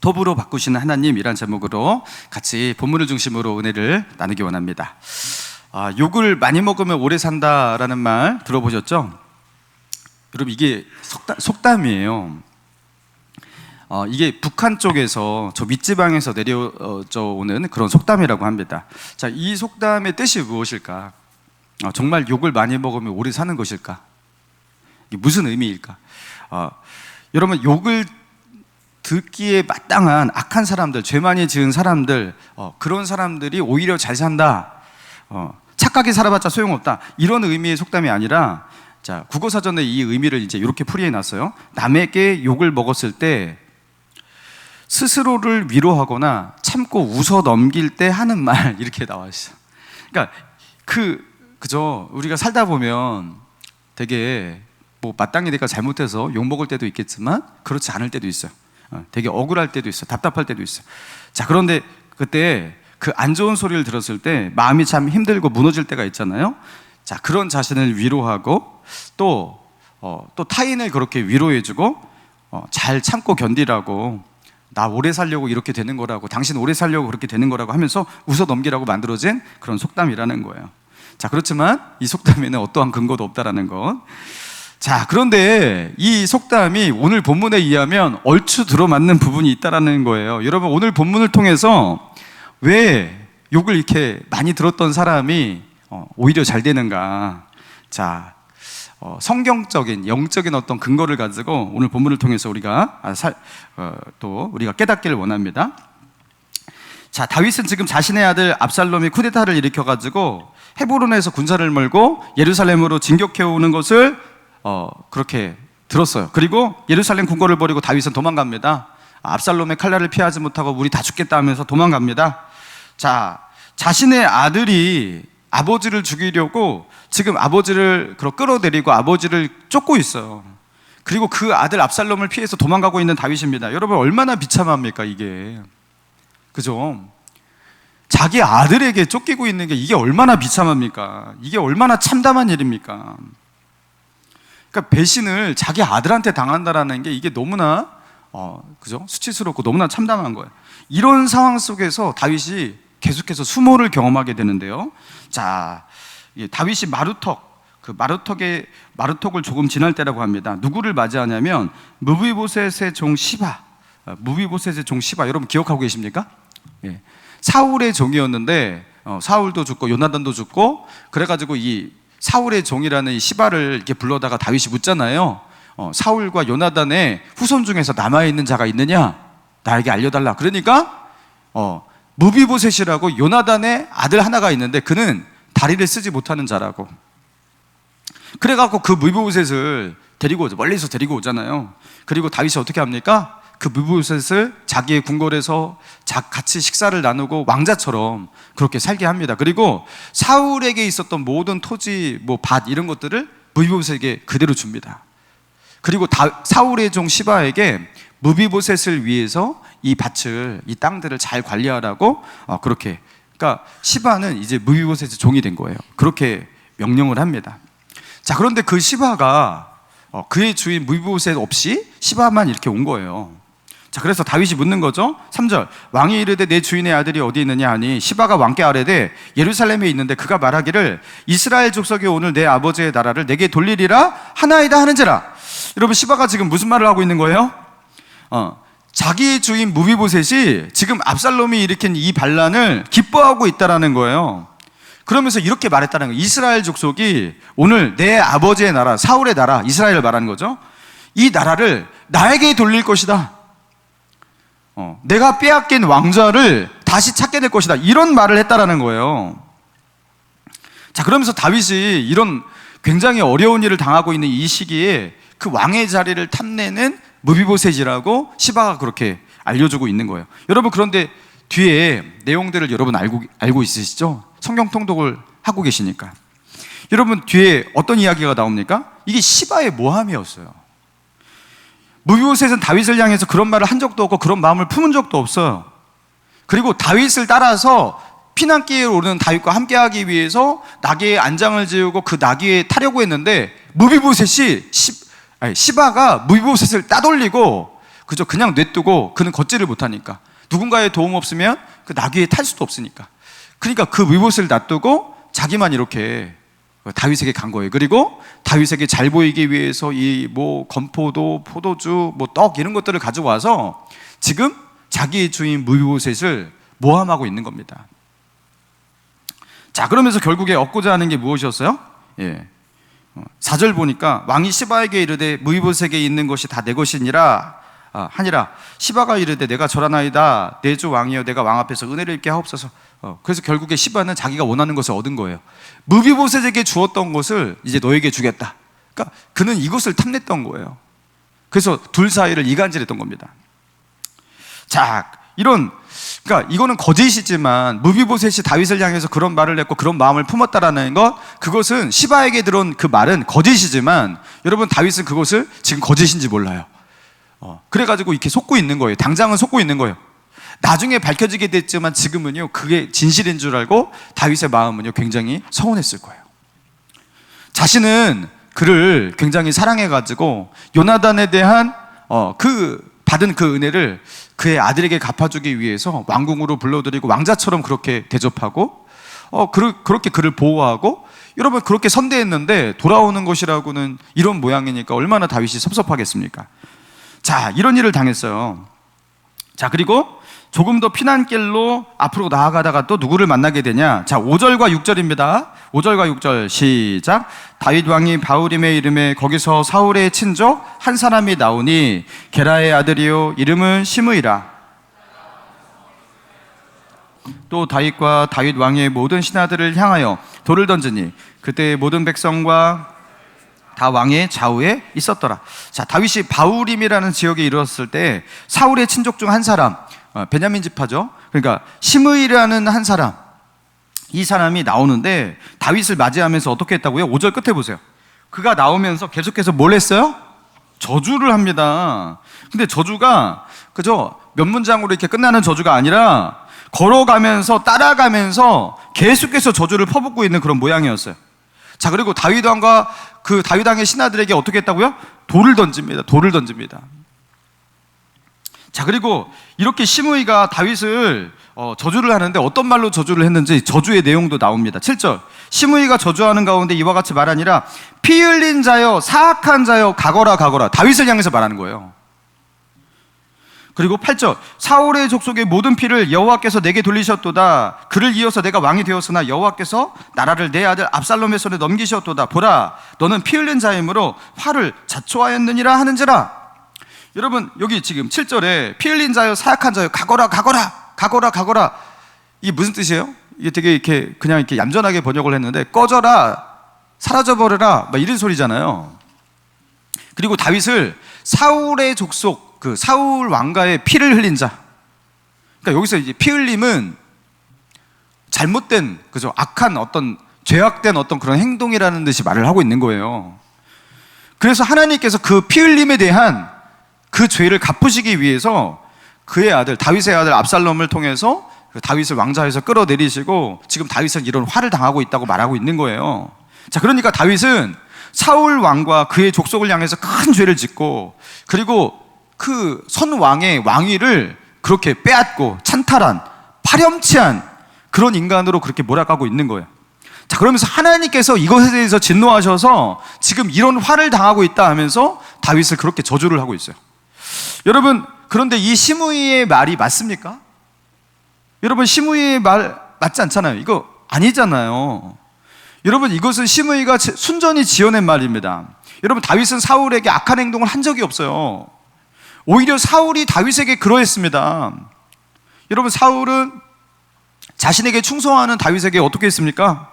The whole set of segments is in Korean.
톱으로 바꾸시는 하나님이란 제목으로 같이 본문을 중심으로 은혜를 나누기 원합니다. 욕을 많이 먹으면 오래 산다라는 말 들어보셨죠? 여러분, 이게 속담이에요. 이게 북한 쪽에서 저 밑지방에서 내려져 오는 그런 속담이라고 합니다. 자, 이 속담의 뜻이 무엇일까? 정말 욕을 많이 먹으면 오래 사는 것일까? 이게 무슨 의미일까? 여러분, 욕을 듣기에 마땅한 악한 사람들, 죄 많이 지은 사람들, 그런 사람들이 오히려 잘 산다, 착하게 살아봤자 소용없다, 이런 의미의 속담이 아니라, 자, 국어사전에 이 의미를 이제 이렇게 풀이해 놨어요. 남에게 욕을 먹었을 때 스스로를 위로하거나 참고 웃어 넘길 때 하는 말, 이렇게 나와 있어요. 그러니까 그죠? 우리가 살다 보면 되게 뭐 마땅히 내가 잘못해서 욕 먹을 때도 있겠지만 그렇지 않을 때도 있어요. 되게 억울할 때도 있어요. 답답할 때도 있어요. 자, 그런데 그때 그 안 좋은 소리를 들었을 때 마음이 참 힘들고 무너질 때가 있잖아요. 자, 그런 자신을 위로하고 또 타인을 그렇게 위로해주고 잘 참고 견디라고, 나 오래 살려고 이렇게 되는 거라고, 당신 오래 살려고 그렇게 되는 거라고 하면서 웃어 넘기라고 만들어진 그런 속담이라는 거예요. 자, 그렇지만 이 속담에는 어떠한 근거도 없다라는 것. 자, 그런데 이 속담이 오늘 본문에 의하면 얼추 들어맞는 부분이 있다라는 거예요. 여러분, 오늘 본문을 통해서 왜 욕을 이렇게 많이 들었던 사람이 오히려 잘 되는가? 자, 성경적인 영적인 어떤 근거를 가지고 오늘 본문을 통해서 우리가 또 우리가 깨닫기를 원합니다. 자, 다윗은 지금 자신의 아들 압살롬이 쿠데타를 일으켜가지고 헤브론에서 군사를 몰고 예루살렘으로 진격해 오는 것을 그렇게 들었어요. 그리고 예루살렘 궁궐을 버리고 다윗은 도망갑니다. 압살롬의 칼날을 피하지 못하고 우리 다 죽겠다 하면서 도망갑니다. 자, 자신의 아들이 아버지를 죽이려고 지금 아버지를 끌어내리고 아버지를 쫓고 있어요. 그리고 그 아들 압살롬을 피해서 도망가고 있는 다윗입니다. 여러분, 얼마나 비참합니까 이게? 그죠? 자기 아들에게 쫓기고 있는 게 이게 얼마나 비참합니까? 이게 얼마나 참담한 일입니까? 그러니까 배신을 자기 아들한테 당한다라는 게 이게 너무나 그죠? 수치스럽고 너무나 참담한 거예요. 이런 상황 속에서 다윗이 계속해서 수모를 경험하게 되는데요. 자, 다윗이 마루턱을 조금 지날 때라고 합니다. 누구를 맞이하냐면 무비보셋의 종 시바. 무비보셋의 종 시바, 여러분 기억하고 계십니까? 예. 사울의 종이었는데 사울도 죽고 요나단도 죽고, 그래가지고 이 사울의 종이라는 이 시바를 이렇게 불러다가 다윗이 묻잖아요. 사울과 요나단의 후손 중에서 남아있는 자가 있느냐? 나에게 알려달라. 그러니까 무비보셋이라고 요나단의 아들 하나가 있는데 그는 다리를 쓰지 못하는 자라고. 그래갖고 그 무비보셋을 멀리서 데리고 오잖아요. 그리고 다윗이 어떻게 합니까? 그 무비보셋을 자기의 궁궐에서 같이 식사를 나누고 왕자처럼 그렇게 살게 합니다. 그리고 사울에게 있었던 모든 토지, 밭 이런 것들을 무비보셋에게 그대로 줍니다. 그리고 사울의 종 시바에게 무비보셋을 위해서 이 땅들을 잘 관리하라고 그렇게. 그러니까 시바는 이제 무비보셋의 종이 된 거예요. 그렇게 명령을 합니다. 자, 그런데 그 시바가 그의 주인 무비보셋 없이 시바만 이렇게 온 거예요. 자, 그래서 다윗이 묻는 거죠. 3절, 왕이 이르되 내 주인의 아들이 어디 있느냐 하니 시바가 왕께 아뢰되 예루살렘에 있는데 그가 말하기를 이스라엘 족속이 오늘 내 아버지의 나라를 내게 돌리리라 하나이다 하는지라. 여러분, 시바가 지금 무슨 말을 하고 있는 거예요? 자기의 주인 무비보셋이 지금 압살롬이 일으킨 이 반란을 기뻐하고 있다라는 거예요. 그러면서 이렇게 말했다는 거예요. 이스라엘 족속이 오늘 내 아버지의 나라, 사울의 나라, 이스라엘을 말하는 거죠. 이 나라를 나에게 돌릴 것이다. 내가 빼앗긴 왕좌를 다시 찾게 될 것이다. 이런 말을 했다라는 거예요. 자, 그러면서 다윗이 이런 굉장히 어려운 일을 당하고 있는 이 시기에 그 왕의 자리를 탐내는 무비보셋이라고 시바가 그렇게 알려주고 있는 거예요. 여러분, 그런데 뒤에 내용들을 여러분 알고 있으시죠? 성경 통독을 하고 계시니까. 여러분, 뒤에 어떤 이야기가 나옵니까? 이게 시바의 모함이었어요. 무비보셋은 다윗을 향해서 그런 말을 한 적도 없고 그런 마음을 품은 적도 없어요. 그리고 다윗을 따라서 피난길에 오르는 다윗과 함께하기 위해서 나귀의 안장을 지우고 그 나귀에 타려고 했는데 시바가 무비보셋을 따돌리고 그저 그냥 냅두고 그는 걷지를 못하니까, 누군가의 도움 없으면 그 나귀에 탈 수도 없으니까. 그러니까 그 미봇을 놔두고 자기만 이렇게 다윗에게 간 거예요. 그리고 다윗에게 잘 보이기 위해서 이 뭐 건포도, 포도주, 뭐 떡 이런 것들을 가지고 와서 지금 자기의 주인 무비보셋을 모함하고 있는 겁니다. 자, 그러면서 결국에 얻고자 하는 게 무엇이었어요? 4절 보니까 왕이 시바에게 이르되 무비보셋에게 있는 것이 다 내 것이니라 하니라. 시바가 이르되 내가 절하나이다. 내 주 왕이여 내가 왕 앞에서 은혜를 입게 하옵소서. 그래서 결국에 시바는 자기가 원하는 것을 얻은 거예요. 무비보셋에게 주었던 것을 이제 너에게 주겠다. 그러니까 그는 이것을 탐냈던 거예요. 그래서 둘 사이를 이간질했던 겁니다. 자, 그러니까 이거는 거짓이지만 무비보셋이 다윗을 향해서 그런 말을 했고 그런 마음을 품었다라는 것, 그것은 시바에게 들은 그 말은 거짓이지만 여러분, 다윗은 그것을 지금 거짓인지 몰라요. 그래가지고 이렇게 속고 있는 거예요. 당장은 속고 있는 거예요. 나중에 밝혀지게 됐지만 지금은요, 그게 진실인 줄 알고 다윗의 마음은요 굉장히 서운했을 거예요. 자신은 그를 굉장히 사랑해가지고 요나단에 대한 받은 그 은혜를 그의 아들에게 갚아주기 위해서 왕궁으로 불러들이고 왕자처럼 그렇게 대접하고 그렇게 그를 보호하고, 여러분 그렇게 선대했는데 돌아오는 것이라고는 이런 모양이니까 얼마나 다윗이 섭섭하겠습니까? 자, 이런 일을 당했어요. 자, 그리고 조금 더 피난길로 앞으로 나아가다가 또 누구를 만나게 되냐? 자, 5절과 6절입니다. 5절과 6절 시작. 다윗 왕이 바후림에 이름에 거기서 사울의 친족 한 사람이 나오니 게라의 아들이요 이름은 시므이라. 또 다윗과 다윗 왕의 모든 신하들을 향하여 돌을 던지니 그때 모든 백성과 다 왕의 좌우에 있었더라. 자, 다윗이 바후림이라는 지역에 이르렀을 때 사울의 친족 중 한 사람, 베냐민 지파죠. 그러니까 시므이라는 한 사람, 이 사람이 나오는데 다윗을 맞이하면서 어떻게 했다고요? 5절 끝에 보세요. 그가 나오면서 계속해서 뭘 했어요? 저주를 합니다. 근데 저주가 그죠? 몇 문장으로 이렇게 끝나는 저주가 아니라 걸어가면서 따라가면서 계속해서 저주를 퍼붓고 있는 그런 모양이었어요. 자, 그리고 다윗 왕과 그 다윗 왕의 신하들에게 어떻게 했다고요? 돌을 던집니다. 돌을 던집니다. 자, 그리고 이렇게 시므이가 다윗을 저주를 하는데 어떤 말로 저주를 했는지 저주의 내용도 나옵니다. 7절. 시므이가 저주하는 가운데 이와 같이 말하니라. 피 흘린 자여 사악한 자여 가거라 가거라. 다윗을 향해서 말하는 거예요. 그리고 8절. 사울의 족속의 모든 피를 여호와께서 내게 돌리셨도다. 그를 이어서 내가 왕이 되었으나 여호와께서 나라를 내 아들 압살롬의 손에 넘기셨도다. 보라, 너는 피 흘린 자이므로 화를 자초하였느니라 하는지라. 여러분, 여기 지금 7절에 피 흘린 자여 사악한 자여 가거라 가거라 가거라 가거라, 이게 무슨 뜻이에요? 이게 되게 이렇게 그냥 이렇게 얌전하게 번역을 했는데 꺼져라, 사라져버려라, 막 이런 소리잖아요. 그리고 다윗을 사울의 족속, 그 사울 왕가의 피를 흘린 자, 그러니까 여기서 이제 피 흘림은 잘못된, 그죠? 악한 어떤 죄악된 어떤 그런 행동이라는 듯이 말을 하고 있는 거예요. 그래서 하나님께서 그 피 흘림에 대한 그 죄를 갚으시기 위해서 그의 아들, 다윗의 아들 압살롬을 통해서 다윗을 왕좌에서 끌어내리시고 지금 다윗은 이런 화를 당하고 있다고 말하고 있는 거예요. 자, 그러니까 다윗은 사울 왕과 그의 족속을 향해서 큰 죄를 짓고, 그리고 그 선 왕의 왕위를 그렇게 빼앗고 찬탈한, 파렴치한 그런 인간으로 그렇게 몰아가고 있는 거예요. 자, 그러면서 하나님께서 이것에 대해서 진노하셔서 지금 이런 화를 당하고 있다 하면서 다윗을 그렇게 저주를 하고 있어요. 여러분, 그런데 이 시므이의 말이 맞습니까? 여러분, 시므이의 말 맞지 않잖아요. 이거 아니잖아요. 여러분, 이것은 시므이가 순전히 지어낸 말입니다. 여러분, 다윗은 사울에게 악한 행동을 한 적이 없어요. 오히려 사울이 다윗에게 그러했습니다. 여러분, 사울은 자신에게 충성하는 다윗에게 어떻게 했습니까?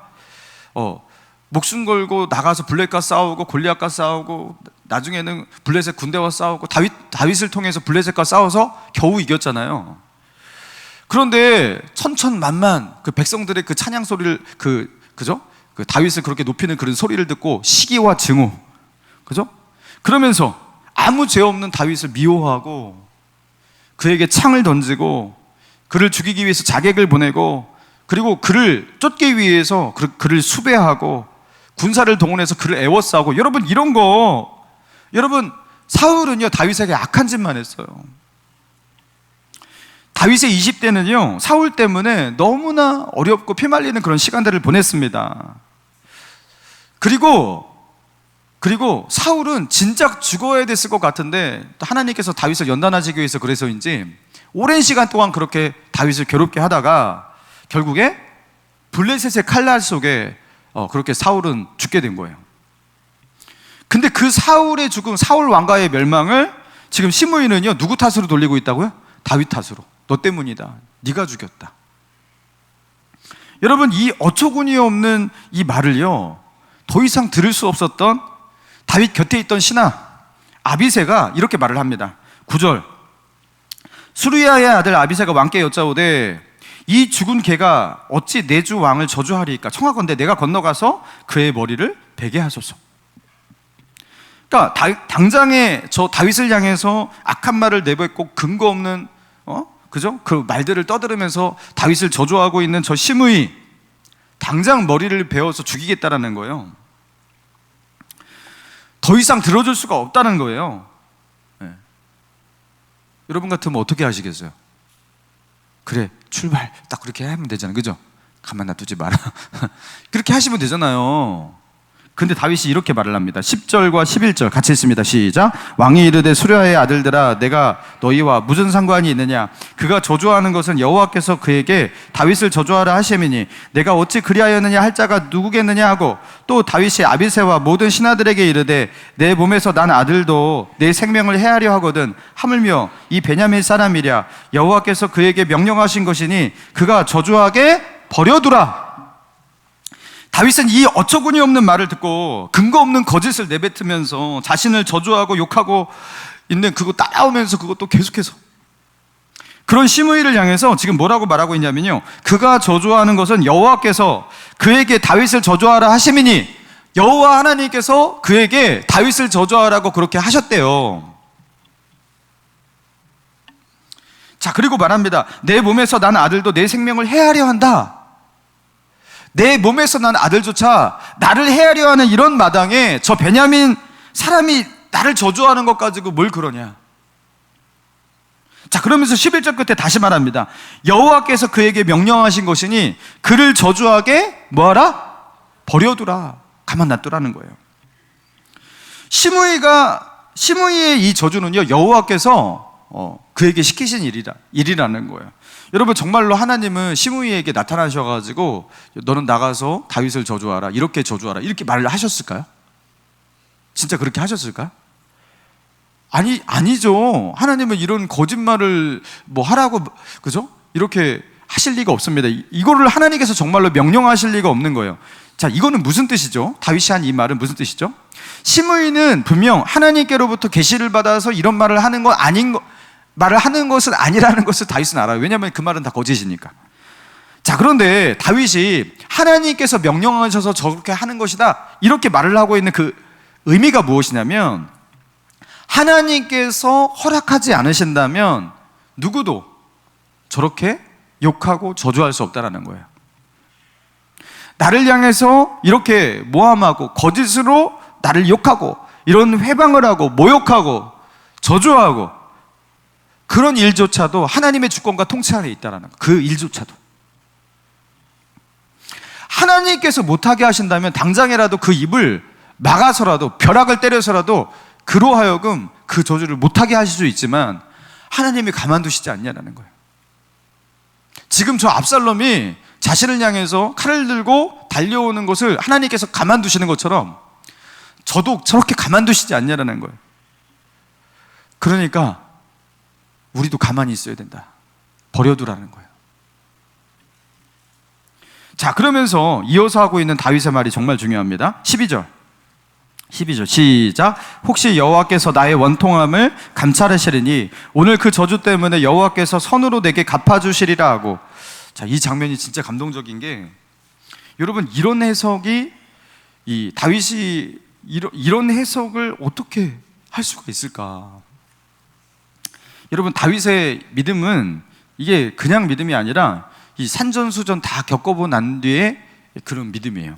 목숨 걸고 나가서 블렛과 싸우고 골리앗과 싸우고 나중에는 블레셋 군대와 싸우고 다윗을 통해서 블레셋과 싸워서 겨우 이겼잖아요. 그런데 천천만만 그 백성들의 그 찬양 소리를 그죠? 그 다윗을 그렇게 높이는 그런 소리를 듣고 시기와 증오, 그죠? 그러면서 아무 죄 없는 다윗을 미워하고 그에게 창을 던지고 그를 죽이기 위해서 자객을 보내고, 그리고 그를 쫓기 위해서 그를 수배하고 군사를 동원해서 그를 애워싸고, 여러분 이런 거, 여러분 사울은요 다윗에게 악한 짓만 했어요. 다윗의 20대는요 사울 때문에 너무나 어렵고 피말리는 그런 시간들을 보냈습니다. 그리고 사울은 진작 죽어야 됐을 것 같은데 하나님께서 다윗을 연단하시기 위해서 그래서인지 오랜 시간 동안 그렇게 다윗을 괴롭게 하다가 결국에 블레셋의 칼날 속에 그렇게 사울은 죽게 된 거예요. 근데 그 사울의 죽음, 사울 왕가의 멸망을 지금 시므이는요 누구 탓으로 돌리고 있다고요? 다윗 탓으로. 너 때문이다. 네가 죽였다. 여러분, 이 어처구니 없는 이 말을요 더 이상 들을 수 없었던 다윗 곁에 있던 신하 아비새가 이렇게 말을 합니다. 9절, 수르야의 아들 아비새가 왕께 여짜오되 이 죽은 개가 어찌 내 주 왕을 저주하리이까? 청하건대 내가 건너가서 그의 머리를 베게 하소서. 그러니까 당장에 저 다윗을 향해서 악한 말을 내뱉고 근거 없는 그죠? 그 말들을 떠들으면서 다윗을 저주하고 있는 저 시므이, 당장 머리를 베어서 죽이겠다라는 거예요. 더 이상 들어줄 수가 없다는 거예요. 네. 여러분 같으면 어떻게 하시겠어요? 그래, 출발. 딱 그렇게 하면 되잖아요. 그죠? 가만 놔두지 마라. 그렇게 하시면 되잖아요. 근데 다윗이 이렇게 말을 합니다. 10절과 11절 같이 읽습니다. 시작. 왕이 이르되 수르야의 아들들아, 내가 너희와 무슨 상관이 있느냐? 그가 저주하는 것은 여호와께서 그에게 다윗을 저주하라 하심이니 내가 어찌 그리하였느냐 할 자가 누구겠느냐 하고, 또 다윗이 아비새와 모든 신하들에게 이르되 내 몸에서 난 아들도 내 생명을 해하려 하거든 하물며 이 베냐민 사람이랴. 여호와께서 그에게 명령하신 것이니 그가 저주하게 버려두라. 다윗은 이 어처구니 없는 말을 듣고 근거 없는 거짓을 내뱉으면서 자신을 저주하고 욕하고 있는 그거 따라오면서 그것도 계속해서 그런 시므이를 향해서 지금 뭐라고 말하고 있냐면요, 그가 저주하는 것은 여호와께서 그에게 다윗을 저주하라 하심이니, 여호와 하나님께서 그에게 다윗을 저주하라고 그렇게 하셨대요. 자, 그리고 말합니다. 내 몸에서 난 아들도 내 생명을 해하려 한다. 내 몸에서 난 아들조차 나를 해하려 하는 이런 마당에 저 베냐민 사람이 나를 저주하는 것 가지고 뭘 그러냐. 자, 그러면서 11절 끝에 다시 말합니다. 여호와께서 그에게 명령하신 것이니 그를 저주하게 뭐하라? 버려두라. 가만 놔두라는 거예요. 시므이의 이 저주는요 여호와께서 그에게 시키신 일이라는 거예요. 여러분, 정말로 하나님은 시므이에게 나타나셔가지고 너는 나가서 다윗을 저주하라, 이렇게 저주하라, 이렇게 말을 하셨을까요? 진짜 그렇게 하셨을까요? 아니죠. 하나님은 이런 거짓말을 뭐 하라고, 그죠? 이렇게 하실 리가 없습니다. 이거를 하나님께서 정말로 명령하실 리가 없는 거예요. 자, 이거는 무슨 뜻이죠? 다윗이 한 이 말은 무슨 뜻이죠? 시므이는 분명 하나님께로부터 계시를 받아서 이런 말을 하는 건 말을 하는 것은 아니라는 것을 다윗은 알아요. 왜냐하면 그 말은 다 거짓이니까. 자, 그런데 다윗이 하나님께서 명령하셔서 저렇게 하는 것이다, 이렇게 말을 하고 있는 그 의미가 무엇이냐면, 하나님께서 허락하지 않으신다면 누구도 저렇게 욕하고 저주할 수 없다는 거예요. 나를 향해서 이렇게 모함하고 거짓으로 나를 욕하고 이런 회방을 하고 모욕하고 저주하고 그런 일조차도 하나님의 주권과 통치 안에 있다는 거. 그 일조차도 하나님께서 못하게 하신다면 당장이라도 그 입을 막아서라도, 벼락을 때려서라도 그로 하여금 그 저주를 못하게 하실 수 있지만 하나님이 가만두시지 않냐라는 거예요. 지금 저 압살롬이 자신을 향해서 칼을 들고 달려오는 것을 하나님께서 가만두시는 것처럼 저도 저렇게 가만두시지 않냐라는 거예요. 그러니까 우리도 가만히 있어야 된다. 버려두라는 거예요. 자, 그러면서 이어서 하고 있는 다윗의 말이 정말 중요합니다. 12절 시작. 혹시 여호와께서 나의 원통함을 감찰하시리니 오늘 그 저주 때문에 여호와께서 선으로 내게 갚아주시리라 하고. 자, 이 장면이 진짜 감동적인 게, 여러분, 이런 해석이, 이 다윗이 이런 해석을 어떻게 할 수가 있을까? 여러분, 다윗의 믿음은 이게 그냥 믿음이 아니라 이 산전수전 다 겪어보고 난 뒤에 그런 믿음이에요.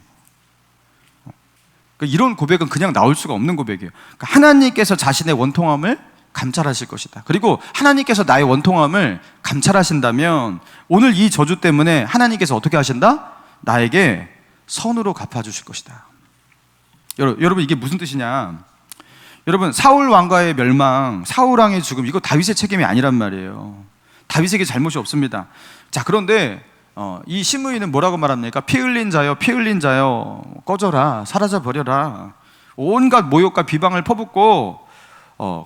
그러니까 이런 고백은 그냥 나올 수가 없는 고백이에요. 그러니까 하나님께서 자신의 원통함을 감찰하실 것이다. 그리고 하나님께서 나의 원통함을 감찰하신다면 오늘 이 저주 때문에 하나님께서 어떻게 하신다? 나에게 선으로 갚아주실 것이다. 여러분 이게 무슨 뜻이냐? 여러분 사울 왕가의 멸망, 사울 왕의 죽음, 이거 다윗의 책임이 아니란 말이에요. 다윗에게 잘못이 없습니다. 자, 그런데 이 시므이는 뭐라고 말합니까? 피 흘린 자여, 피 흘린 자여, 꺼져라, 사라져 버려라. 온갖 모욕과 비방을 퍼붓고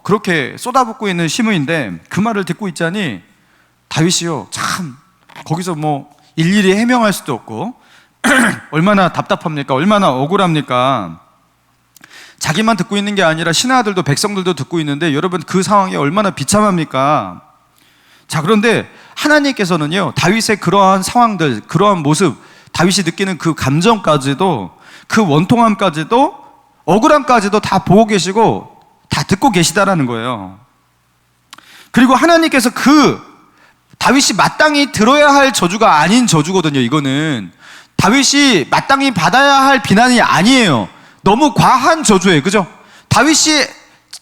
그렇게 쏟아붓고 있는 시므이인데 그 말을 듣고 있자니 다윗이요, 참 거기서 뭐 일일이 해명할 수도 없고 얼마나 답답합니까? 얼마나 억울합니까? 자기만 듣고 있는 게 아니라 신하 아들도 백성들도 듣고 있는데 여러분 그 상황이 얼마나 비참합니까? 자, 그런데 하나님께서는요, 다윗의 그러한 상황들, 그러한 모습, 다윗이 느끼는 그 감정까지도, 그 원통함까지도, 억울함까지도 다 보고 계시고 다 듣고 계시다라는 거예요. 그리고 하나님께서 그 다윗이 마땅히 들어야 할 저주가 아닌 저주거든요. 이거는 다윗이 마땅히 받아야 할 비난이 아니에요. 너무 과한 저주예요. 그죠? 다윗이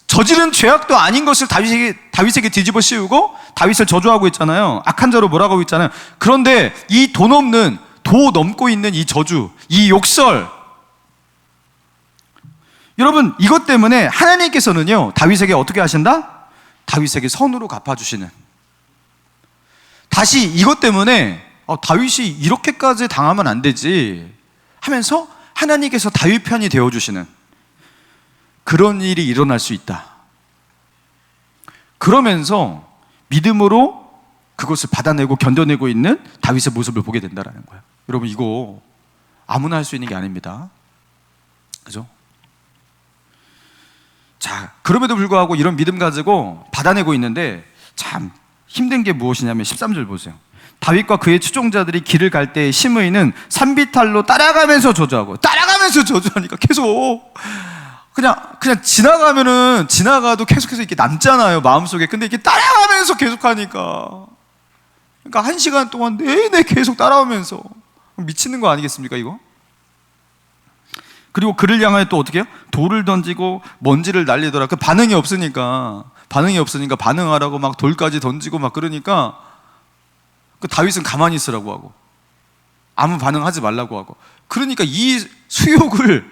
저지른 죄악도 아닌 것을 다윗에게 뒤집어 씌우고 다윗을 저주하고 있잖아요. 악한 자로 뭐라고 있잖아요. 그런데 이 도 넘고 있는 이 저주, 이 욕설, 여러분 이것 때문에 하나님께서는요, 다윗에게 어떻게 하신다? 다윗에게 선으로 갚아주시는, 다시 이것 때문에 다윗이 이렇게까지 당하면 안 되지 하면서 하나님께서 다윗 편이 되어주시는 그런 일이 일어날 수 있다. 그러면서 믿음으로 그것을 받아내고 견뎌내고 있는 다윗의 모습을 보게 된다는 거예요. 여러분 이거 아무나 할 수 있는 게 아닙니다. 그죠? 자, 그럼에도 불구하고 이런 믿음 가지고 받아내고 있는데 참 힘든 게 무엇이냐면 13절 보세요. 다윗과 그의 추종자들이 길을 갈 때 시므이는 산비탈로 따라가면서 저주하니까 계속 그냥 지나가도 계속해서 이렇게 남잖아요, 마음속에. 근데 이렇게 따라가면서 계속하니까, 그러니까 1시간 동안 내내 계속 따라오면서 미치는 거 아니겠습니까 이거? 그리고 그를 향하여 또 어떻게 해요? 돌을 던지고 먼지를 날리더라. 그 반응이 없으니까 반응하라고 막 돌까지 던지고 막 그러니까 그 다윗은 가만히 있으라고 하고 아무 반응하지 말라고 하고, 그러니까 이 수욕을,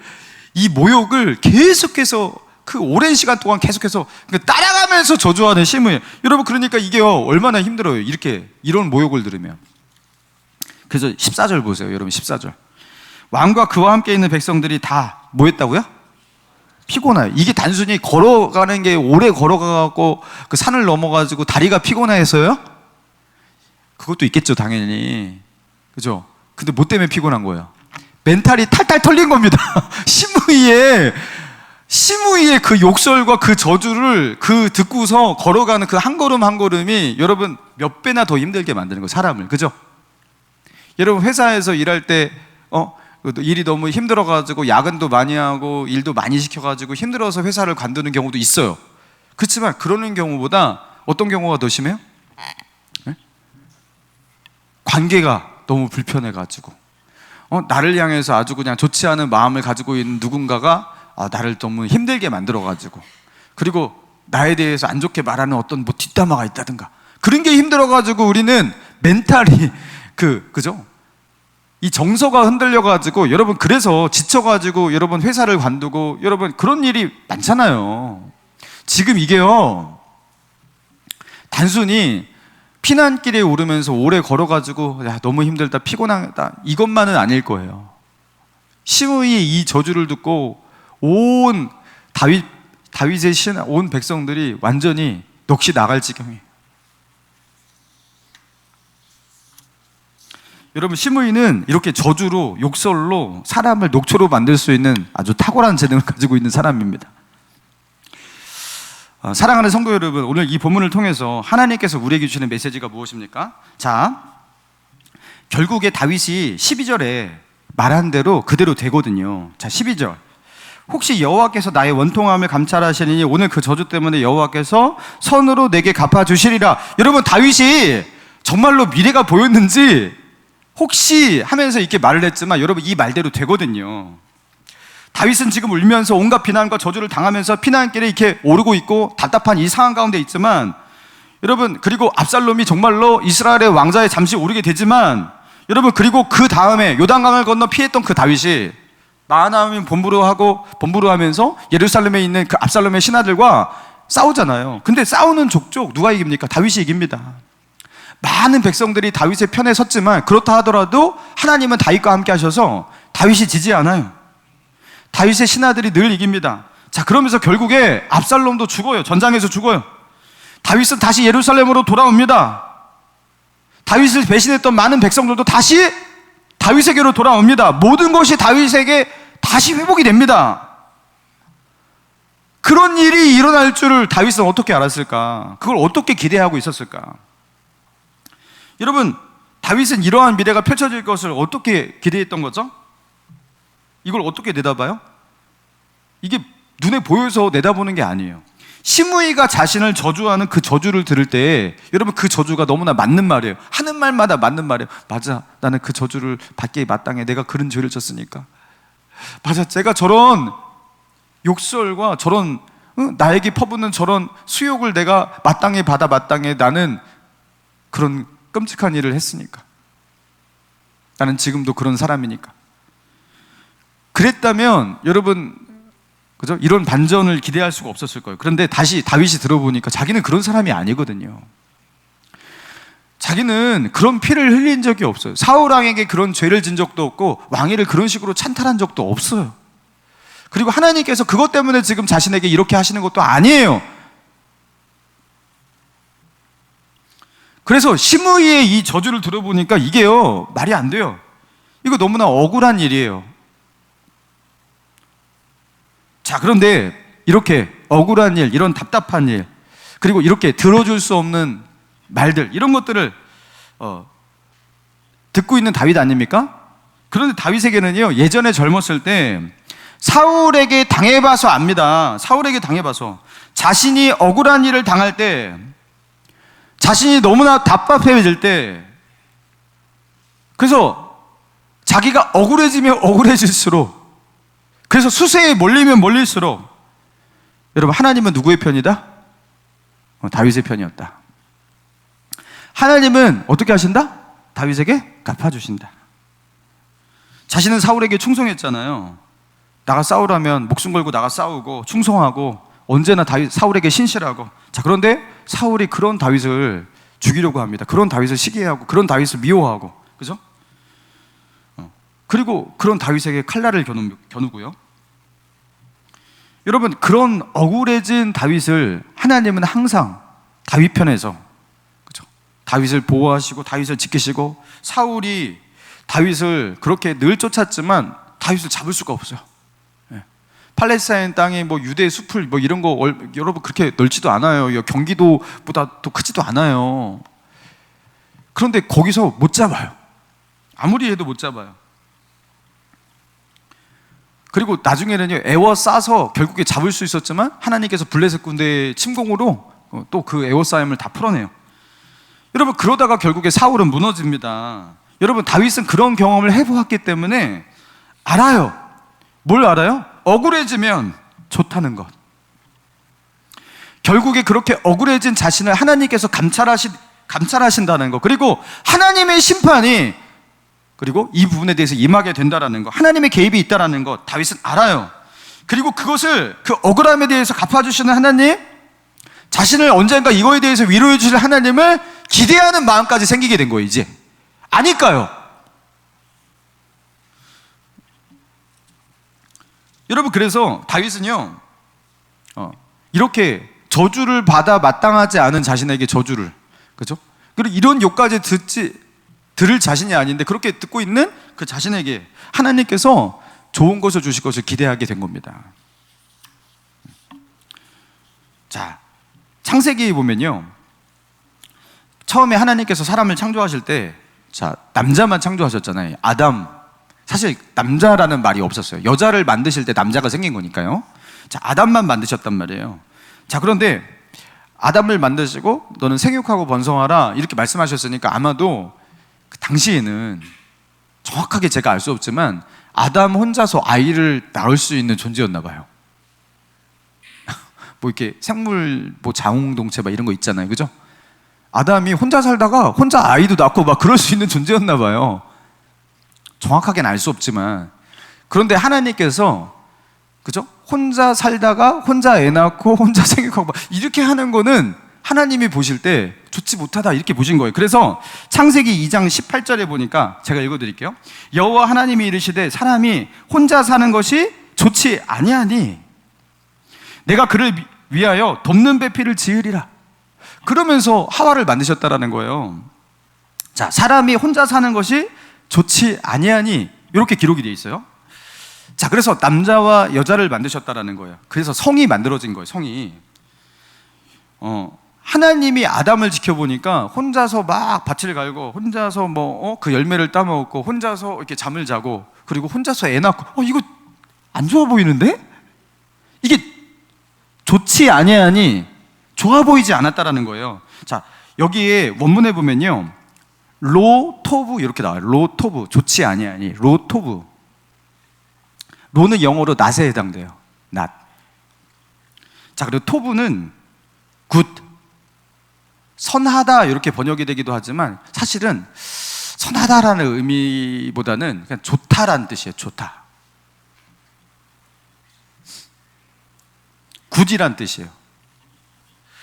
이 모욕을 계속해서 그 오랜 시간 동안 계속해서 따라가면서 저주하는 시므이. 여러분 그러니까 이게 얼마나 힘들어요, 이런 모욕을 들으면. 그래서 14절 보세요. 여러분 14절. 왕과 그와 함께 있는 백성들이 다 뭐 했다고요? 피곤해요. 이게 단순히 걸어가는 게, 오래 걸어가고 그 산을 넘어가지고 다리가 피곤해서요? 그것도 있겠죠 당연히. 그죠? 근데 뭐 때문에 피곤한 거예요? 멘탈이 탈탈 털린 겁니다. 시므이의 그 욕설과 그 저주를 듣고서 걸어가는 그 한 걸음 한 걸음이 여러분 몇 배나 더 힘들게 만드는 거예요, 사람을. 그죠? 여러분 회사에서 일할 때 일이 너무 힘들어가지고 야근도 많이 하고 일도 많이 시켜가지고 힘들어서 회사를 관두는 경우도 있어요. 그렇지만 그러는 경우보다 어떤 경우가 더 심해요? 네? 관계가 너무 불편해가지고 나를 향해서 아주 그냥 좋지 않은 마음을 가지고 있는 누군가가 나를 너무 힘들게 만들어가지고, 그리고 나에 대해서 안 좋게 말하는 어떤 뭐 뒷담화가 있다든가, 그런 게 힘들어가지고 우리는 멘탈이 그죠? 이 정서가 흔들려가지고 여러분, 그래서 지쳐가지고 여러분 회사를 관두고 여러분 그런 일이 많잖아요. 지금 이게요, 단순히 피난길에 오르면서 오래 걸어가지고 너무 힘들다, 피곤하다, 이것만은 아닐 거예요. 시므이의 이 저주를 듣고 온 다윗의 신하, 온 백성들이 완전히 넋이 나갈 지경이에요. 여러분 시므이는 이렇게 저주로, 욕설로 사람을 녹초로 만들 수 있는 아주 탁월한 재능을 가지고 있는 사람입니다. 사랑하는 성도 여러분, 오늘 이 본문을 통해서 하나님께서 우리에게 주시는 메시지가 무엇입니까? 자, 결국에 다윗이 12절에 말한 대로 그대로 되거든요. 자, 12절. 혹시 여호와께서 나의 원통함을 감찰하시니 오늘 그 저주 때문에 여호와께서 선으로 내게 갚아주시리라. 여러분, 다윗이 정말로 미래가 보였는지 혹시 하면서 이렇게 말을 했지만 여러분 이 말대로 되거든요. 다윗은 지금 울면서 온갖 비난과 저주를 당하면서 피난길에 이렇게 오르고 있고 답답한 이 상황 가운데 있지만 여러분, 그리고 압살롬이 정말로 이스라엘의 왕좌에 잠시 오르게 되지만, 여러분, 그리고 그 다음에 요단강을 건너 피했던 그 다윗이 마하나임 본부로 하면서 예루살렘에 있는 그 압살롬의 신하들과 싸우잖아요. 근데 싸우는 족족 누가 이깁니까? 다윗이 이깁니다. 많은 백성들이 다윗의 편에 섰지만, 그렇다 하더라도 하나님은 다윗과 함께 하셔서 다윗이 지지 않아요. 다윗의 신하들이 늘 이깁니다. 자, 그러면서 결국에 압살롬도 죽어요. 전장에서 죽어요. 다윗은 다시 예루살렘으로 돌아옵니다. 다윗을 배신했던 많은 백성들도 다시 다윗에게로 돌아옵니다. 모든 것이 다윗에게 다시 회복이 됩니다. 그런 일이 일어날 줄을 다윗은 어떻게 알았을까? 그걸 어떻게 기대하고 있었을까? 여러분, 다윗은 이러한 미래가 펼쳐질 것을 어떻게 기대했던 거죠? 이걸 어떻게 내다봐요? 이게 눈에 보여서 내다보는 게 아니에요. 시므이가 자신을 저주하는 그 저주를 들을 때, 여러분, 그 저주가 너무나 맞는 말이에요. 하는 말마다 맞는 말이에요. 맞아, 나는 그 저주를 받기에 마땅해. 내가 그런 죄를 졌으니까. 맞아, 제가 저런 욕설과 저런 나에게 퍼붓는 저런 수욕을 내가 마땅히 받아 마땅해. 나는 그런 끔찍한 일을 했으니까. 나는 지금도 그런 사람이니까. 그랬다면 여러분, 그죠? 이런 반전을 기대할 수가 없었을 거예요. 그런데 다시 다윗이 들어보니까 자기는 그런 사람이 아니거든요. 자기는 그런 피를 흘린 적이 없어요. 사울 왕에게 그런 죄를 진 적도 없고 왕위를 그런 식으로 찬탈한 적도 없어요. 그리고 하나님께서 그것 때문에 지금 자신에게 이렇게 하시는 것도 아니에요. 그래서 시므이의 이 저주를 들어보니까 이게요, 말이 안 돼요. 이거 너무나 억울한 일이에요. 자, 그런데 이렇게 억울한 일, 이런 답답한 일, 그리고 이렇게 들어줄 수 없는 말들, 이런 것들을 듣고 있는 다윗 아닙니까? 그런데 다윗에게는요, 예전에 젊었을 때 사울에게 당해봐서 압니다. 사울에게 당해봐서 자신이 억울한 일을 당할 때, 자신이 너무나 답답해질 때, 그래서 자기가 억울해지면 억울해질수록, 그래서 수세에 몰리면 몰릴수록, 여러분, 하나님은 누구의 편이다? 다윗의 편이었다. 하나님은 어떻게 하신다? 다윗에게 갚아주신다. 자신은 사울에게 충성했잖아요. 나가 싸우라면 목숨 걸고 나가 싸우고 충성하고 언제나 사울에게 신실하고. 자, 그런데 사울이 그런 다윗을 죽이려고 합니다. 그런 다윗을 시기하고 그런 다윗을 미워하고, 그죠? 그리고 그런 다윗에게 칼날을 겨누고요. 여러분, 그런 억울해진 다윗을 하나님은 항상 다윗 편에서, 그죠? 다윗을 보호하시고 다윗을 지키시고, 사울이 다윗을 그렇게 늘 쫓았지만 다윗을 잡을 수가 없어요. 팔레스타인 땅에 뭐 유대 숲을 뭐 이런 거 여러분 그렇게 넓지도 않아요. 경기도보다 더 크지도 않아요. 그런데 거기서 못 잡아요. 아무리 해도 못 잡아요. 그리고 나중에는요, 에워싸서 결국에 잡을 수 있었지만 하나님께서 블레셋 군대의 침공으로 또 그 에워싸임을 다 풀어내요. 여러분, 그러다가 결국에 사울은 무너집니다. 여러분, 다윗은 그런 경험을 해보았기 때문에 알아요. 뭘 알아요? 억울해지면 좋다는 것. 결국에 그렇게 억울해진 자신을 하나님께서 감찰하신다는 것, 그리고 하나님의 심판이, 그리고 이 부분에 대해서 임하게 된다는 것, 하나님의 개입이 있다는 것, 다윗은 알아요. 그리고 그것을, 그 억울함에 대해서 갚아주시는 하나님, 자신을 언젠가 이거에 대해서 위로해 주실 하나님을 기대하는 마음까지 생기게 된 거예요. 이제 아닐까요? 여러분, 그래서 다윗은요, 이렇게 저주를 받아 마땅하지 않은 자신에게 저주를, 그죠? 그리고 이런 욕까지 들을 자신이 아닌데 그렇게 듣고 있는 그 자신에게 하나님께서 좋은 것을 주실 것을 기대하게 된 겁니다. 자, 창세기 보면요, 처음에 하나님께서 사람을 창조하실 때, 자, 남자만 창조하셨잖아요. 아담. 사실 남자라는 말이 없었어요. 여자를 만드실 때 남자가 생긴 거니까요. 자, 아담만 만드셨단 말이에요. 자, 그런데 아담을 만드시고 너는 생육하고 번성하라 이렇게 말씀하셨으니까 아마도 그 당시에는 정확하게 제가 알 수 없지만 아담 혼자서 아이를 낳을 수 있는 존재였나 봐요. 뭐 이렇게 생물 뭐 자웅동체 막 이런 거 있잖아요, 그죠? 아담이 혼자 살다가 혼자 아이도 낳고 막 그럴 수 있는 존재였나 봐요. 정확하게는 알 수 없지만. 그런데 하나님께서, 그죠? 혼자 살다가 혼자 애 낳고 혼자 생육하고 막 이렇게 하는 거는 하나님이 보실 때 좋지 못하다 이렇게 보신 거예요. 그래서 창세기 2장 18절에 보니까 제가 읽어드릴게요. 여호와 하나님이 이르시되 사람이 혼자 사는 것이 좋지 아니하니 내가 그를 위하여 돕는 배필을 지으리라. 그러면서 하와를 만드셨다라는 거예요. 자, 사람이 혼자 사는 것이 좋지 아니하니 이렇게 기록이 되어 있어요. 자, 그래서 남자와 여자를 만드셨다라는 거예요. 그래서 성이 만들어진 거예요. 성이. 하나님이 아담을 지켜보니까 혼자서 막 밭을 갈고 혼자서 그 열매를 따먹고 혼자서 이렇게 잠을 자고 그리고 혼자서 애 낳고 이거 안 좋아 보이는데? 이게 좋지 아니하니 좋아 보이지 않았다라는 거예요. 자, 여기에 원문에 보면요, 로토브 이렇게 나와요. 로토브, 좋지 아니하니 로토브. 로는 영어로 낫에 해당돼요. 낫. 자, 그리고 토브는 굿, 선하다 이렇게 번역이 되기도 하지만 사실은 선하다라는 의미보다는 그냥 좋다라는 뜻이에요. 좋다. 굿이란 뜻이에요.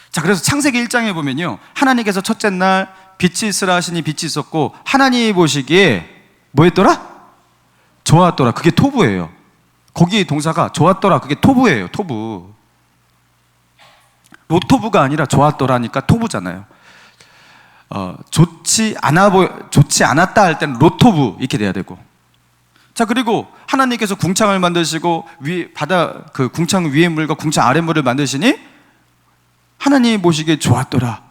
자, 그래서 창세기 1장에 보면요, 하나님께서 첫째 날 빛이 있으라 하시니 빛이 있었고 하나님이 보시기에 뭐 했더라? 좋았더라. 그게 토부예요. 거기 동사가 좋았더라. 그게 토부예요. 토부. 로토부가 아니라 좋았더라니까 토부잖아요. 좋지 않았다 할 때는 로토부 이렇게 돼야 되고. 자, 그리고 하나님께서 궁창을 만드시고 그 궁창 위의 물과 궁창 아래 물을 만드시니 하나님이 보시기에 좋았더라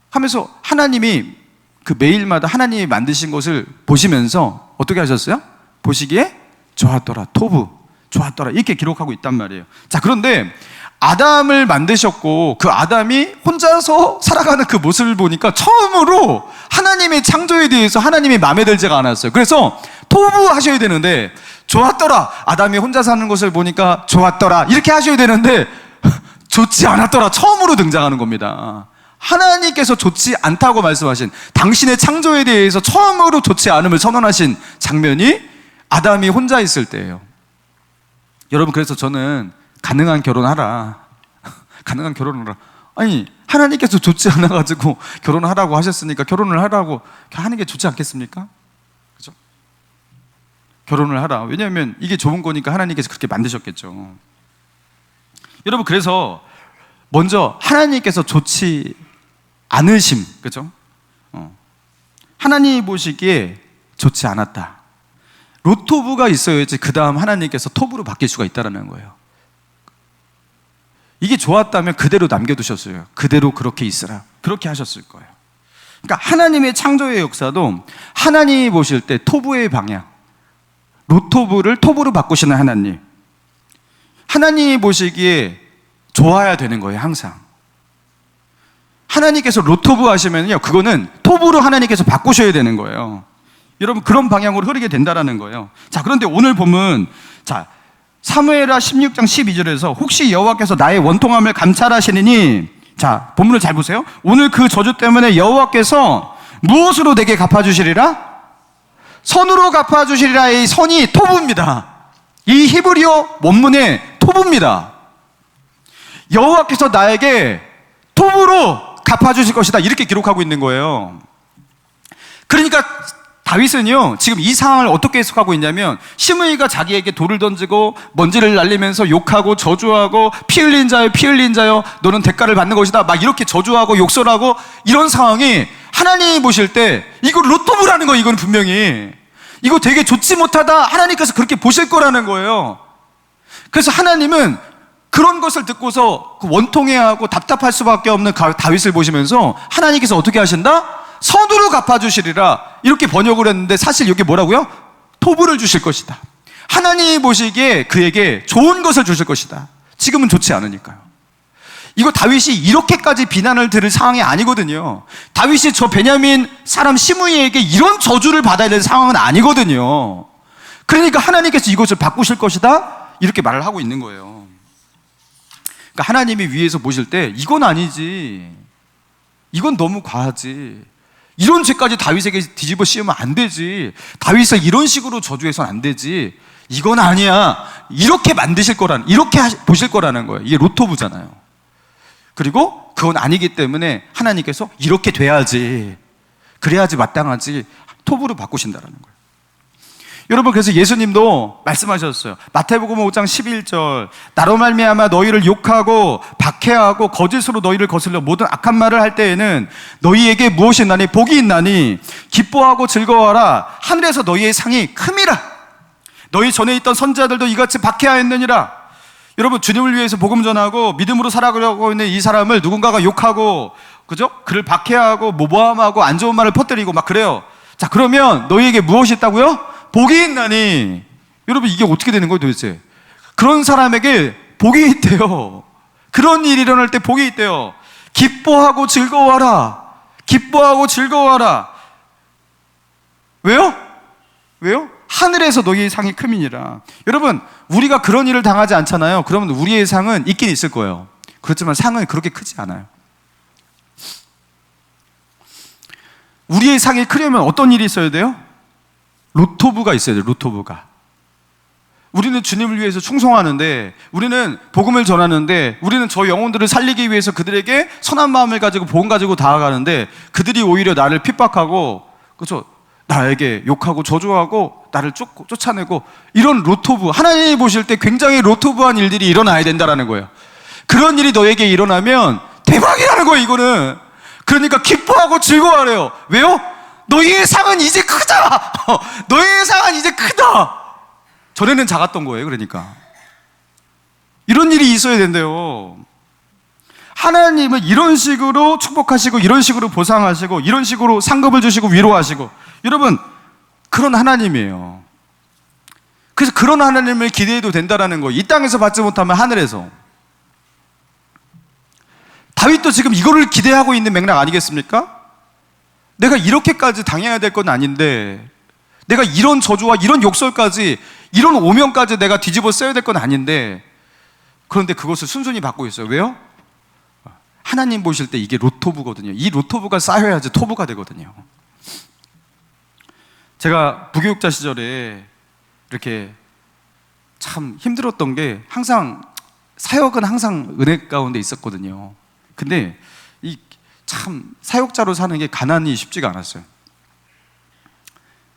하면서 하나님이 그 매일마다 하나님이 만드신 것을 보시면서 어떻게 하셨어요? 보시기에 좋았더라, 토부, 좋았더라 이렇게 기록하고 있단 말이에요. 자, 그런데 아담을 만드셨고 그 아담이 혼자서 살아가는 그 모습을 보니까 처음으로 하나님의 창조에 대해서 하나님이 마음에 들지가 않았어요. 그래서 토부 하셔야 되는데 좋았더라, 아담이 혼자 사는 것을 보니까 좋았더라 이렇게 하셔야 되는데 좋지 않았더라 처음으로 등장하는 겁니다. 하나님께서 좋지 않다고 말씀하신, 당신의 창조에 대해서 처음으로 좋지 않음을 선언하신 장면이 아담이 혼자 있을 때예요. 여러분, 그래서 저는 가능한 결혼하라. 가능한 결혼을 하라. 아니, 하나님께서 좋지 않아가지고 결혼하라고 하셨으니까 결혼을 하라고 하는 게 좋지 않겠습니까? 그죠? 결혼을 하라. 왜냐하면 이게 좋은 거니까 하나님께서 그렇게 만드셨겠죠. 여러분, 그래서 먼저 하나님께서 좋지 않으심, 그죠? 하나님이 보시기에 좋지 않았다. 로토부가 있어야지 그 다음 하나님께서 토부로 바뀔 수가 있다는 거예요. 이게 좋았다면 그대로 남겨두셨어요. 그대로 그렇게 있으라. 그렇게 하셨을 거예요. 그러니까 하나님의 창조의 역사도 하나님이 보실 때 토부의 방향, 로토부를 토부로 바꾸시는 하나님, 하나님이 보시기에 좋아야 되는 거예요. 항상 하나님께서 로토부 하시면요, 그거는 토부로 하나님께서 바꾸셔야 되는 거예요. 여러분, 그런 방향으로 흐르게 된다라는 거예요. 자, 그런데 오늘 보면, 자, 사무엘하 16장 12절에서 혹시 여호와께서 나의 원통함을 감찰하시느니, 자, 본문을 잘 보세요. 오늘 그 저주 때문에 여호와께서 무엇으로 내게 갚아주시리라? 선으로 갚아주시리라의 선이 토부입니다. 이 히브리어 원문의 토부입니다. 여호와께서 나에게 토부로 갚아주실 것이다 이렇게 기록하고 있는 거예요. 그러니까 다윗은요, 지금 이 상황을 어떻게 해석하고 있냐면, 시므이가 자기에게 돌을 던지고 먼지를 날리면서 욕하고 저주하고 피 흘린 자여 피 흘린 자여 너는 대가를 받는 것이다 막 이렇게 저주하고 욕설하고 이런 상황이 하나님이 보실 때 이거 로토부라는 거예요. 이건 분명히 이거 되게 좋지 못하다, 하나님께서 그렇게 보실 거라는 거예요. 그래서 하나님은 그런 것을 듣고서 원통해하고 답답할 수밖에 없는 다윗을 보시면서 하나님께서 어떻게 하신다? 선으로 갚아주시리라 이렇게 번역을 했는데, 사실 여기 뭐라고요? 토부를 주실 것이다. 하나님이 보시기에 그에게 좋은 것을 주실 것이다. 지금은 좋지 않으니까요. 이거 다윗이 이렇게까지 비난을 들을 상황이 아니거든요. 다윗이 저 베냐민 사람 시므이에게 이런 저주를 받아야 될 상황은 아니거든요. 그러니까 하나님께서 이것을 바꾸실 것이다 이렇게 말을 하고 있는 거예요. 그러니까 하나님이 위에서 보실 때 이건 아니지, 이건 너무 과하지. 이런 죄까지 다윗에게 뒤집어 씌우면 안 되지. 다윗을 이런 식으로 저주해서는 안 되지. 이건 아니야. 이렇게 만드실 거라는, 이렇게 보실 거라는 거예요. 이게 로토부잖아요. 그리고 그건 아니기 때문에 하나님께서 이렇게 돼야지, 그래야지 마땅하지, 토부로 바꾸신다라는 거예요. 여러분, 그래서 예수님도 말씀하셨어요. 마태복음 5장 11절, 나로 말미암아 너희를 욕하고 박해하고 거짓으로 너희를 거슬려 모든 악한 말을 할 때에는 너희에게 무엇이 있나니 복이 있나니 기뻐하고 즐거워하라. 하늘에서 너희의 상이 큼이라. 너희 전에 있던 선지자들도 이같이 박해하였느니라. 여러분, 주님을 위해서 복음 전하고 믿음으로 살아가려고 있는 이 사람을 누군가가 욕하고, 그죠? 그를 박해하고 모함하고 안 좋은 말을 퍼뜨리고 막 그래요. 자, 그러면 너희에게 무엇이 있다고요? 복이 있나니. 여러분, 이게 어떻게 되는 거예요 도대체? 그런 사람에게 복이 있대요. 그런 일이 일어날 때 복이 있대요. 기뻐하고 즐거워하라. 기뻐하고 즐거워하라. 왜요? 왜요? 하늘에서 너희의 상이 큼이니라. 여러분, 우리가 그런 일을 당하지 않잖아요. 그러면 우리의 상은 있긴 있을 거예요. 그렇지만 상은 그렇게 크지 않아요. 우리의 상이 크려면 어떤 일이 있어야 돼요? 로토부가 있어야 돼요. 로토부가. 우리는 주님을 위해서 충성하는데, 우리는 복음을 전하는데, 우리는 저 영혼들을 살리기 위해서 그들에게 선한 마음을 가지고 복음 가지고 다가가는데, 그들이 오히려 나를 핍박하고, 그렇죠? 나에게 욕하고 저주하고 나를 쫓아내고, 이런 로토부, 하나님이 보실 때 굉장히 로토부한 일들이 일어나야 된다는 거예요. 그런 일이 너에게 일어나면 대박이라는 거예요. 이거는. 그러니까 기뻐하고 즐거워하래요. 왜요? 너희의 상은 이제 크다. 너희의 상은 이제 크다. 전에는 작았던 거예요. 그러니까 이런 일이 있어야 된대요. 하나님은 이런 식으로 축복하시고, 이런 식으로 보상하시고, 이런 식으로 상급을 주시고 위로하시고, 여러분, 그런 하나님이에요. 그래서 그런 하나님을 기대해도 된다는 거예요. 이 땅에서 받지 못하면 하늘에서. 다윗도 지금 이거를 기대하고 있는 맥락 아니겠습니까? 내가 이렇게까지 당해야 될 건 아닌데, 내가 이런 저주와 이런 욕설까지, 이런 오명까지 내가 뒤집어 써야 될 건 아닌데, 그런데 그것을 순순히 받고 있어요. 왜요? 하나님 보실 때 이게 로토부거든요. 이 로토부가 쌓여야지 토부가 되거든요. 제가 부교육자 시절에 이렇게 참 힘들었던 게, 항상 사역은 항상 은혜 가운데 있었거든요. 근데 이 참 사역자로 사는 게 가난이 쉽지가 않았어요.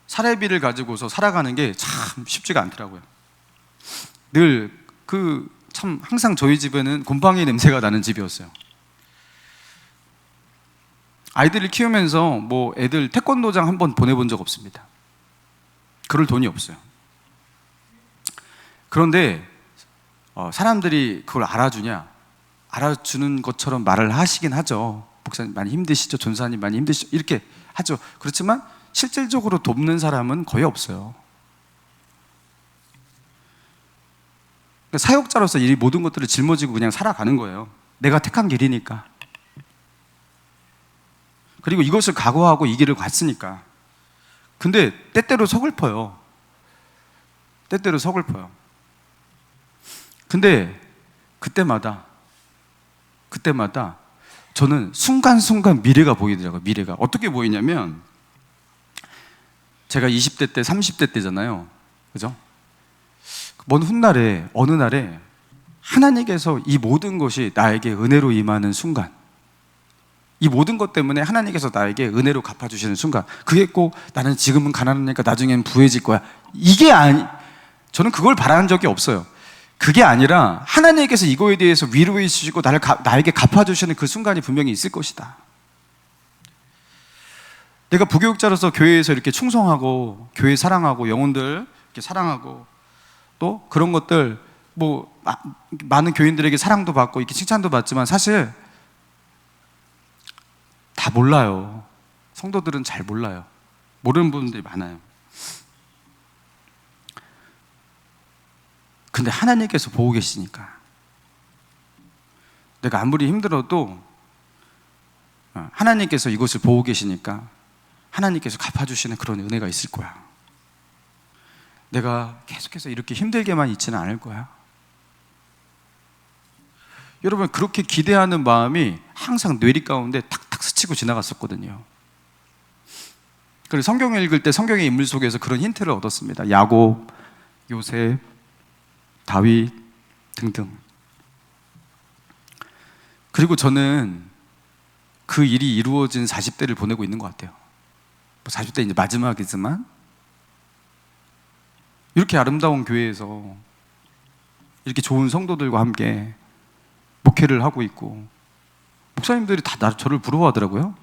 사례비를 가지고서 살아가는 게 참 쉽지가 않더라고요. 늘 참 항상 저희 집에는 곰팡이 냄새가 나는 집이었어요. 아이들을 키우면서 뭐 애들 태권도장 한번 보내본 적 없습니다. 그럴 돈이 없어요. 그런데 사람들이 그걸 알아주냐? 알아주는 것처럼 말을 하시긴 하죠. 목사님 많이 힘드시죠? 전사님 많이 힘드시죠? 이렇게 하죠. 그렇지만 실질적으로 돕는 사람은 거의 없어요. 그러니까 사역자로서 이 모든 것들을 짊어지고 그냥 살아가는 거예요. 내가 택한 길이니까. 그리고 이것을 각오하고 이 길을 갔으니까. 근데 때때로 서글퍼요. 때때로 서글퍼요. 근데 그때마다 저는 순간순간 미래가 보이더라고요. 미래가 어떻게 보이냐면, 제가 20대 때 30대 때잖아요. 그죠? 먼 훗날에 어느 날에 하나님께서 이 모든 것이 나에게 은혜로 임하는 순간, 이 모든 것 때문에 하나님께서 나에게 은혜로 갚아주시는 순간, 그게 꼭 나는 지금은 가난하니까 나중엔 부해질 거야, 이게 저는 그걸 바라는 적이 없어요. 그게 아니라 하나님께서 이거에 대해서 위로해 주시고 나에게 갚아주시는 그 순간이 분명히 있을 것이다. 내가 부교육자로서 교회에서 이렇게 충성하고, 교회 사랑하고, 영혼들 이렇게 사랑하고, 또 그런 것들, 뭐 많은 교인들에게 사랑도 받고 이렇게 칭찬도 받지만, 사실 다 몰라요. 성도들은 잘 몰라요. 모르는 부분들이 많아요. 근데 하나님께서 보고 계시니까, 내가 아무리 힘들어도 하나님께서 이것을 보고 계시니까 하나님께서 갚아주시는 그런 은혜가 있을 거야. 내가 계속해서 이렇게 힘들게만 있지는 않을 거야. 여러분, 그렇게 기대하는 마음이 항상 뇌리 가운데 탁탁 스치고 지나갔었거든요. 그리고 성경을 읽을 때 성경의 인물 속에서 그런 힌트를 얻었습니다. 야곱, 요셉, 다윗 등등. 그리고 저는 그 일이 이루어진 40대를 보내고 있는 것 같아요. 40대 이제 마지막이지만 이렇게 아름다운 교회에서 이렇게 좋은 성도들과 함께 목회를 하고 있고, 목사님들이 다 저를 부러워하더라고요.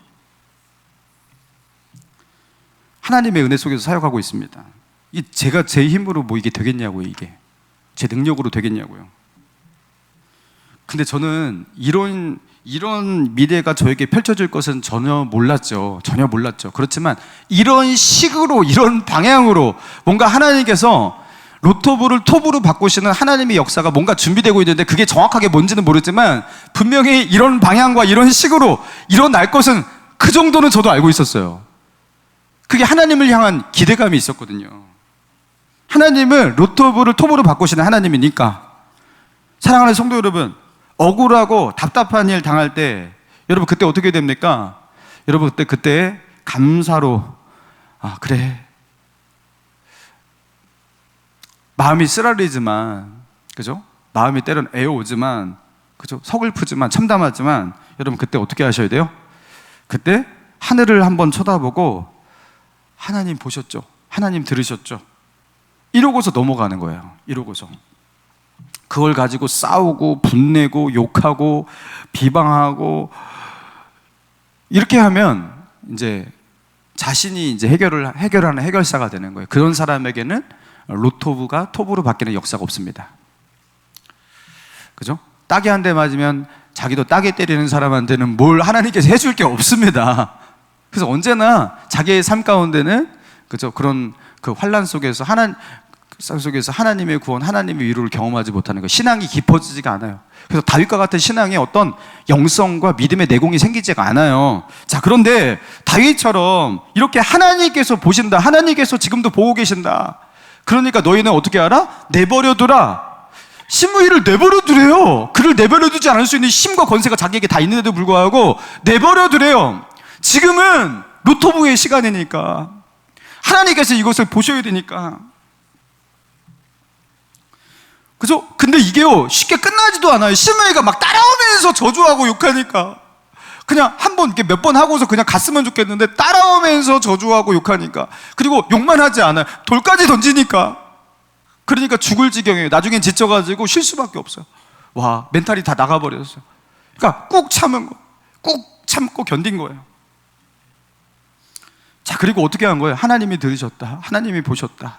하나님의 은혜 속에서 사역하고 있습니다. 이게 제가 제 힘으로 뭐 이게 되겠냐고요. 이게 제 능력으로 되겠냐고요. 근데 저는 이런 미래가 저에게 펼쳐질 것은 전혀 몰랐죠. 그렇지만 이런 식으로, 이런 방향으로 뭔가 하나님께서 로토부를 톱으로 바꾸시는 하나님의 역사가 뭔가 준비되고 있는데, 그게 정확하게 뭔지는 모르지만 분명히 이런 방향과 이런 식으로 일어날 것은, 그 정도는 저도 알고 있었어요. 그게 하나님을 향한 기대감이 있었거든요. 하나님은 로토부를 톱으로 바꾸시는 하나님이니까. 사랑하는 성도 여러분, 억울하고 답답한 일 당할 때 여러분 그때 어떻게 됩니까? 여러분 그때 감사로, 아 그래, 마음이 쓰라리지만, 그죠? 마음이 때론 애오지만, 그죠? 서글프지만 참담하지만, 여러분 그때 어떻게 하셔야 돼요? 그때 하늘을 한번 쳐다보고 하나님 보셨죠? 하나님 들으셨죠? 이러고서 넘어가는 거예요. 이러고서. 그걸 가지고 싸우고 분내고 욕하고 비방하고 이렇게 하면 이제 자신이 이제 해결하는 해결사가 되는 거예요. 그런 사람에게는 로토부가 톱으로 바뀌는 역사가 없습니다. 그죠? 따개 한 대 맞으면 자기도 따개 때리는 사람한테는 뭘 하나님께서 해줄 게 없습니다. 그래서 언제나 자기의 삶 가운데는, 그죠? 그런 그 환난 속에서 하나님의 구원, 하나님의 위로를 경험하지 못하는 거예요. 신앙이 깊어지지가 않아요. 그래서 다윗과 같은 신앙에 어떤 영성과 믿음의 내공이 생기지가 않아요. 자, 그런데 다윗처럼 이렇게 하나님께서 보신다, 하나님께서 지금도 보고 계신다, 그러니까 너희는 어떻게 알아? 내버려두라. 심의를 내버려두래요. 그를 내버려두지 않을 수 있는 힘과 권세가 자기에게 다 있는데도 불구하고 내버려두래요. 지금은 로토부의 시간이니까, 하나님께서 이것을 보셔야 되니까. 그죠? 근데 이게요, 쉽게 끝나지도 않아요. 심의가 막 따라오면서 저주하고 욕하니까, 그냥 한 번 이렇게 몇 번 하고서 그냥 갔으면 좋겠는데 따라오면서 저주하고 욕하니까, 그리고 욕만 하지 않아요. 돌까지 던지니까. 그러니까 죽을 지경이에요. 나중엔 지쳐가지고 쉴 수밖에 없어요. 와, 멘탈이 다 나가버렸어요. 그러니까 꾹 참은 거, 꾹 참고 견딘 거예요. 자, 그리고 어떻게 한 거예요? 하나님이 들으셨다, 하나님이 보셨다.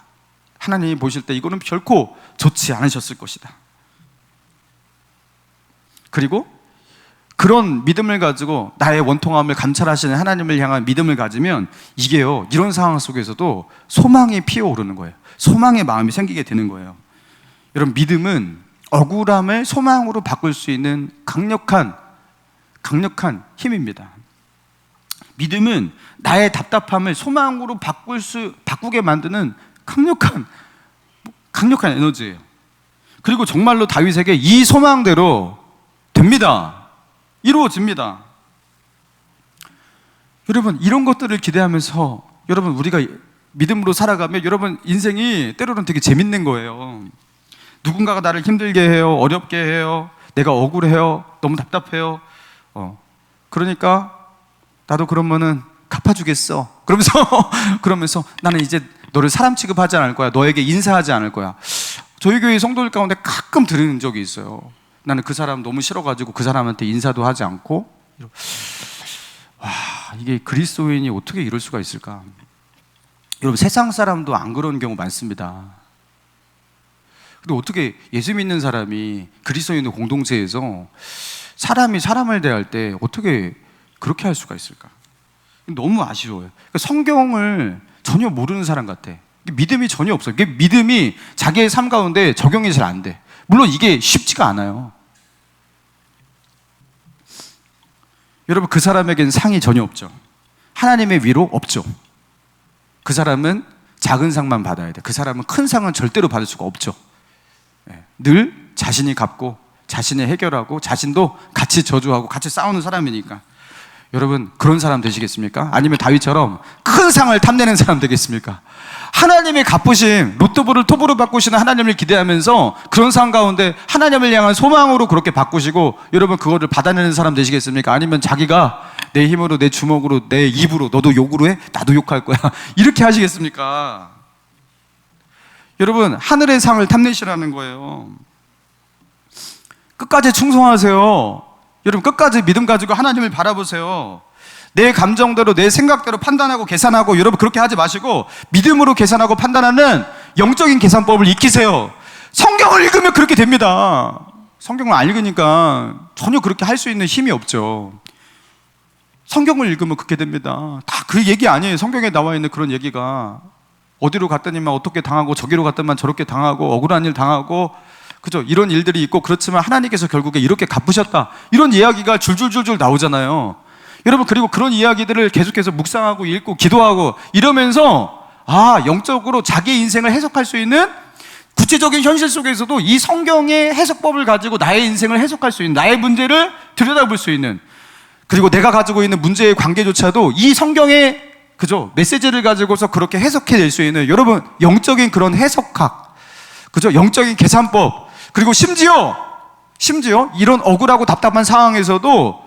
하나님이 보실 때 이거는 결코 좋지 않으셨을 것이다. 그리고 그런 믿음을 가지고 나의 원통함을 감찰하시는 하나님을 향한 믿음을 가지면, 이게요, 이런 상황 속에서도 소망이 피어오르는 거예요. 소망의 마음이 생기게 되는 거예요. 여러분, 믿음은 억울함을 소망으로 바꿀 수 있는 강력한 힘입니다. 믿음은 나의 답답함을 소망으로 바꾸게 만드는 강력한 에너지예요. 그리고 정말로 다윗에게 이 소망대로 됩니다. 이루어집니다. 여러분, 이런 것들을 기대하면서 여러분 우리가 믿음으로 살아가면 여러분 인생이 때로는 되게 재밌는 거예요. 누군가가 나를 힘들게 해요, 어렵게 해요, 내가 억울해요, 너무 답답해요. 그러니까 나도 그러면은 갚아주겠어. 그러면서 나는 이제 너를 사람 취급하지 않을 거야, 너에게 인사하지 않을 거야. 저희 교회 성도들 가운데 가끔 들은 적이 있어요. 나는 그 사람 너무 싫어가지고 그 사람한테 인사도 하지 않고. 와, 이게 그리스도인이 어떻게 이럴 수가 있을까? 여러분, 세상 사람도 안 그런 경우 많습니다. 근데 어떻게 예수 믿는 사람이 그리스도인의 공동체에서 사람이 사람을 대할 때 어떻게 그렇게 할 수가 있을까? 너무 아쉬워요. 성경을 전혀 모르는 사람 같아. 믿음이 전혀 없어요. 믿음이 자기의 삶 가운데 적용이 잘 안 돼. 물론 이게 쉽지가 않아요. 여러분, 그 사람에겐 상이 전혀 없죠. 하나님의 위로 없죠. 그 사람은 작은 상만 받아야 돼. 그 사람은 큰 상은 절대로 받을 수가 없죠. 늘 자신이 갚고 자신이 해결하고 자신도 같이 저주하고 같이 싸우는 사람이니까. 여러분 그런 사람 되시겠습니까? 아니면 다윗처럼 큰 상을 탐내는 사람 되겠습니까? 하나님의 갚으심, 로또부를 톱으로 바꾸시는 하나님을 기대하면서 그런 상 가운데 하나님을 향한 소망으로 그렇게 바꾸시고 여러분 그거를 받아내는 사람 되시겠습니까? 아니면 자기가 내 힘으로, 내 주먹으로, 내 입으로 너도 욕으로 해? 나도 욕할 거야. 이렇게 하시겠습니까? 여러분 하늘의 상을 탐내시라는 거예요. 끝까지 충성하세요. 여러분 끝까지 믿음 가지고 하나님을 바라보세요. 내 감정대로 내 생각대로 판단하고 계산하고 여러분 그렇게 하지 마시고 믿음으로 계산하고 판단하는 영적인 계산법을 익히세요. 성경을 읽으면 그렇게 됩니다. 성경을 안 읽으니까 전혀 그렇게 할 수 있는 힘이 없죠. 성경을 읽으면 그렇게 됩니다. 다 그 얘기 아니에요. 성경에 나와 있는 그런 얘기가 어디로 갔더니만 어떻게 당하고 저기로 갔더니만 저렇게 당하고 억울한 일 당하고 그죠? 이런 일들이 있고 그렇지만 하나님께서 결국에 이렇게 갚으셨다. 이런 이야기가 줄줄줄줄 나오잖아요. 여러분 그리고 그런 이야기들을 계속해서 묵상하고 읽고 기도하고 이러면서 영적으로 자기의 인생을 해석할 수 있는 구체적인 현실 속에서도 이 성경의 해석법을 가지고 나의 인생을 해석할 수 있는 나의 문제를 들여다볼 수 있는 그리고 내가 가지고 있는 문제의 관계조차도 이 성경의 그죠? 메시지를 가지고서 그렇게 해석해낼 수 있는 여러분 영적인 그런 해석학 그죠? 영적인 계산법 그리고 심지어 이런 억울하고 답답한 상황에서도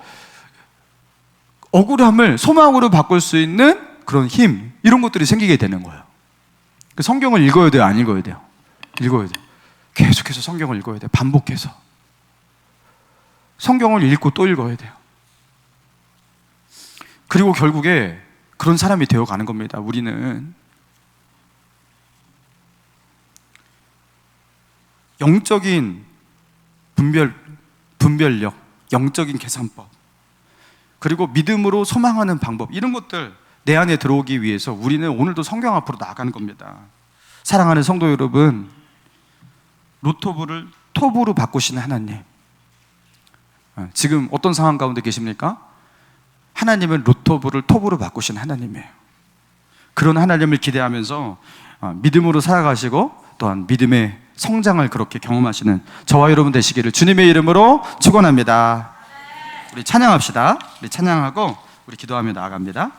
억울함을 소망으로 바꿀 수 있는 그런 힘 이런 것들이 생기게 되는 거예요. 성경을 읽어야 돼요? 안 읽어야 돼요? 읽어야 돼요. 계속해서 성경을 읽어야 돼요. 반복해서 성경을 읽고 또 읽어야 돼요. 그리고 결국에 그런 사람이 되어가는 겁니다. 우리는 영적인 분별력, 영적인 계산법 그리고 믿음으로 소망하는 방법 이런 것들 내 안에 들어오기 위해서 우리는 오늘도 성경 앞으로 나아가는 겁니다. 사랑하는 성도 여러분, 로토부를 톱으로 바꾸시는 하나님 지금 어떤 상황 가운데 계십니까? 하나님은 로토부를 톱으로 바꾸시는 하나님이에요. 그런 하나님을 기대하면서 믿음으로 살아가시고 또한 믿음의 성장을 그렇게 경험하시는 저와 여러분 되시기를 주님의 이름으로 축원합니다. 우리 찬양합시다. 우리 찬양하고 우리 기도하며 나아갑니다.